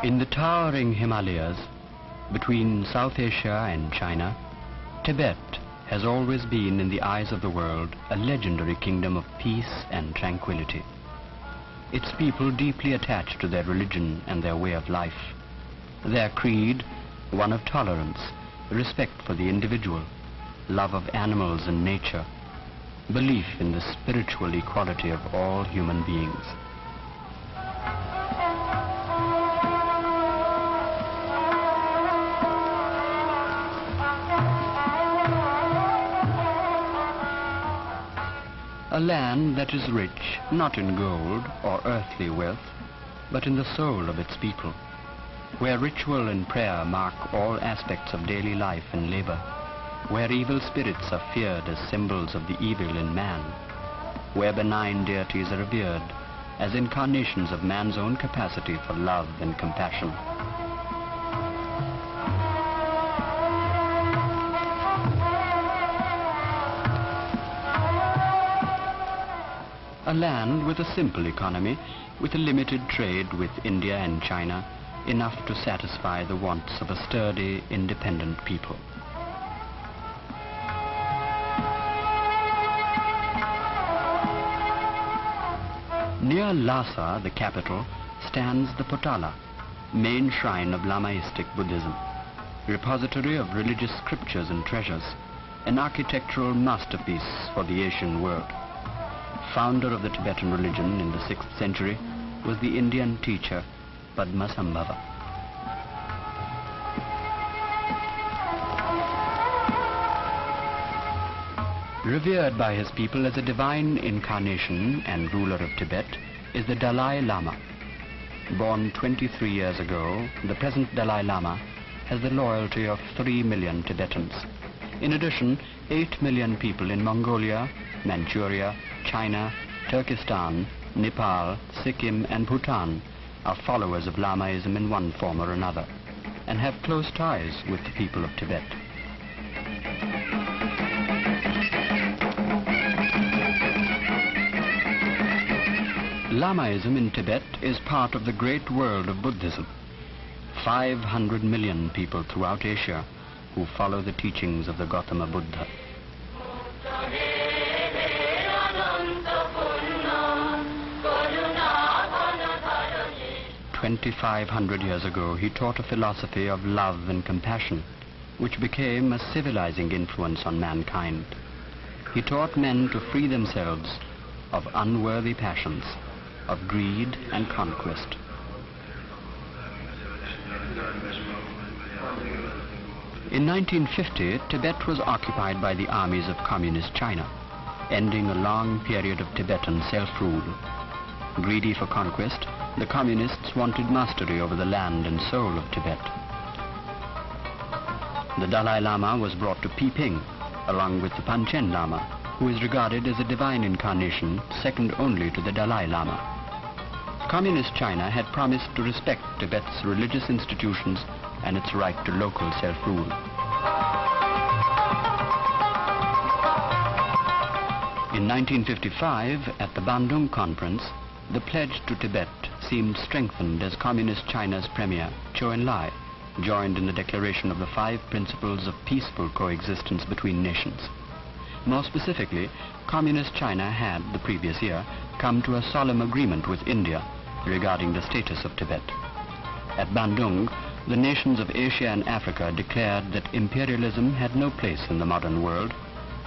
In the towering Himalayas, between South Asia and China, Tibet has always been, in the eyes of the world, a legendary kingdom of peace and tranquility. Its people deeply attached to their religion and their way of life. Their creed, one of tolerance, respect for the individual, love of animals and nature, belief in the spiritual equality of all human beings. A land that is rich, not in gold or earthly wealth, but in the soul of its people, where ritual and prayer mark all aspects of daily life and labor, where evil spirits are feared as symbols of the evil in man, where benign deities are revered as incarnations of man's own capacity for love and compassion. A land with a simple economy, with a limited trade with India and China, enough to satisfy the wants of a sturdy, independent people. Near Lhasa, the capital, stands the Potala, main shrine of Lamaistic Buddhism, repository of religious scriptures and treasures, an architectural masterpiece for the Asian world. Founder of the Tibetan religion in the 6th century was the Indian teacher Padmasambhava. Revered by his people as a divine incarnation and ruler of Tibet is the Dalai Lama. Born 23 years ago, the present Dalai Lama has the loyalty of 3 million Tibetans. In addition, 8 million people in Mongolia, Manchuria, China, Turkestan, Nepal, Sikkim and Bhutan are followers of Lamaism in one form or another and have close ties with the people of Tibet. Lamaism in Tibet is part of the great world of Buddhism. 500 million people throughout Asia who follow the teachings of the Gautama Buddha. 2,500 years ago, he taught a philosophy of love and compassion, which became a civilizing influence on mankind. He taught men to free themselves of unworthy passions, of greed and conquest. In 1950, Tibet was occupied by the armies of Communist China, ending a long period of Tibetan self-rule. Greedy for conquest, the Communists wanted mastery over the land and soul of Tibet. The Dalai Lama was brought to Piping, along with the Panchen Lama, who is regarded as a divine incarnation, second only to the Dalai Lama. Communist China had promised to respect Tibet's religious institutions and its right to local self-rule. In 1955, at the Bandung Conference, the pledge to Tibet seemed strengthened as Communist China's premier, Zhou Enlai, joined in the declaration of the 5 principles of peaceful coexistence between nations. More specifically, Communist China had, the previous year, come to a solemn agreement with India regarding the status of Tibet. At Bandung, the nations of Asia and Africa declared that imperialism had no place in the modern world.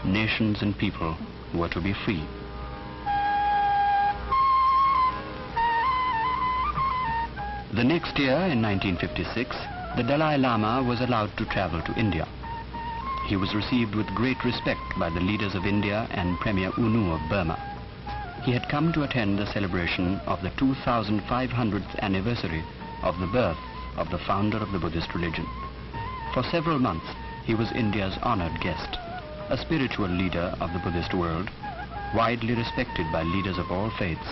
Nations and people were to be free. The next year, in 1956, the Dalai Lama was allowed to travel to India. He was received with great respect by the leaders of India and Premier Unu of Burma. He had come to attend the celebration of the 2500th anniversary of the birth of the founder of the Buddhist religion. For several months, he was India's honored guest, a spiritual leader of the Buddhist world, widely respected by leaders of all faiths.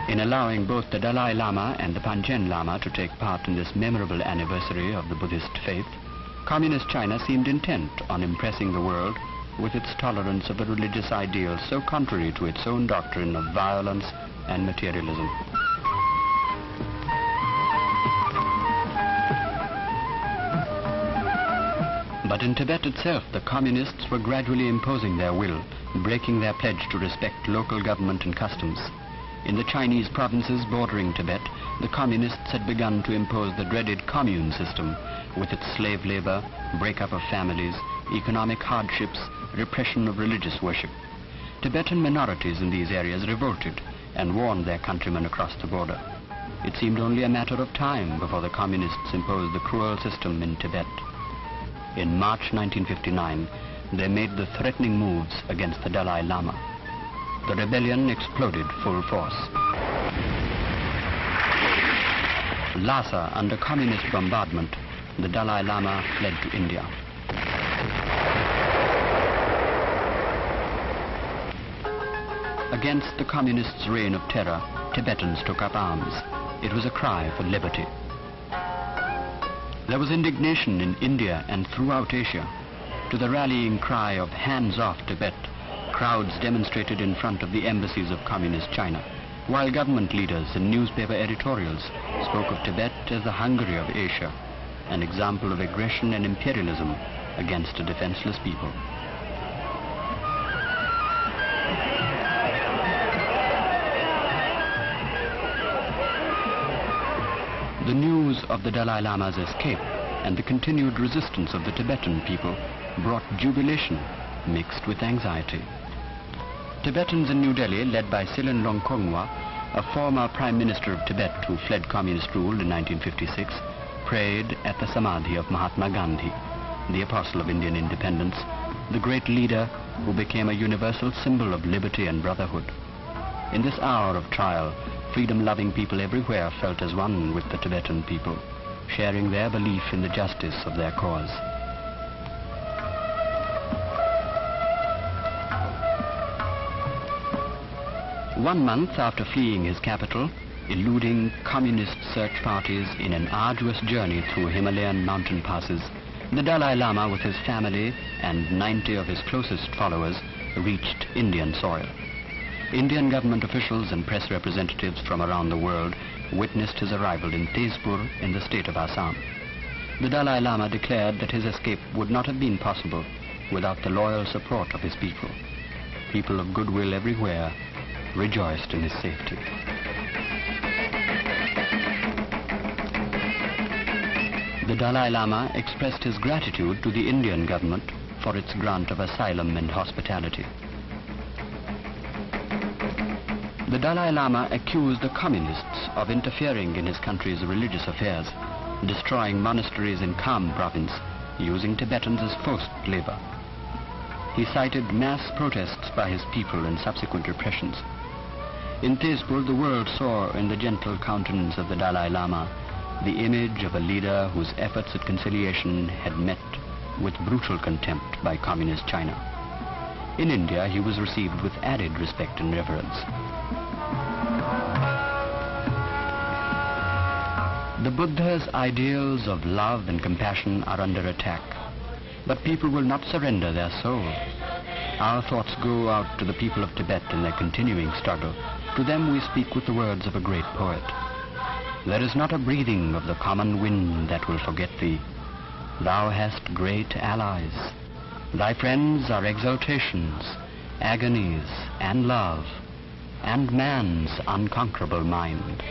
In allowing both the Dalai Lama and the Panchen Lama to take part in this memorable anniversary of the Buddhist faith, Communist China seemed intent on impressing the world with its tolerance of the religious ideals so contrary to its own doctrine of violence and materialism. But in Tibet itself, the communists were gradually imposing their will, breaking their pledge to respect local government and customs. In the Chinese provinces bordering Tibet, the communists had begun to impose the dreaded commune system, with its slave labor, breakup of families, economic hardships, repression of religious worship. Tibetan minorities in these areas revolted and warned their countrymen across the border. It seemed only a matter of time before the communists imposed the cruel system in Tibet. In March 1959, they made the threatening moves against the Dalai Lama. The rebellion exploded full force. Lhasa, under communist bombardment, the Dalai Lama fled to India. Against the communists' reign of terror, Tibetans took up arms. It was a cry for liberty. There was indignation in India and throughout Asia. To the rallying cry of "Hands off Tibet," crowds demonstrated in front of the embassies of Communist China, while government leaders and newspaper editorials spoke of Tibet as the Hungary of Asia, an example of aggression and imperialism against a defenseless people. The news of the Dalai Lama's escape and the continued resistance of the Tibetan people brought jubilation mixed with anxiety. Tibetans in New Delhi, led by Silin Longkongwa, a former Prime Minister of Tibet who fled communist rule in 1956, prayed at the Samadhi of Mahatma Gandhi, the apostle of Indian independence, the great leader who became a universal symbol of liberty and brotherhood. In this hour of trial, freedom-loving people everywhere felt as one with the Tibetan people, sharing their belief in the justice of their cause. One month after fleeing his capital, eluding communist search parties in an arduous journey through Himalayan mountain passes, the Dalai Lama with his family and 90 of his closest followers reached Indian soil. Indian government officials and press representatives from around the world witnessed his arrival in Tezpur in the state of Assam. The Dalai Lama declared that his escape would not have been possible without the loyal support of his people. People of goodwill everywhere rejoiced in his safety. The Dalai Lama expressed his gratitude to the Indian government for its grant of asylum and hospitality. The Dalai Lama accused the communists of interfering in his country's religious affairs, destroying monasteries in Kham province, using Tibetans as forced labor. He cited mass protests by his people and subsequent repressions. In Tezpur, the world saw in the gentle countenance of the Dalai Lama the image of a leader whose efforts at conciliation had met with brutal contempt by communist China. In India, he was received with added respect and reverence. The Buddha's ideals of love and compassion are under attack, but people will not surrender their soul. Our thoughts go out to the people of Tibet in their continuing struggle. To them we speak with the words of a great poet. There is not a breathing of the common wind that will forget thee. Thou hast great allies. Thy friends are exaltations, agonies, and love, and man's unconquerable mind.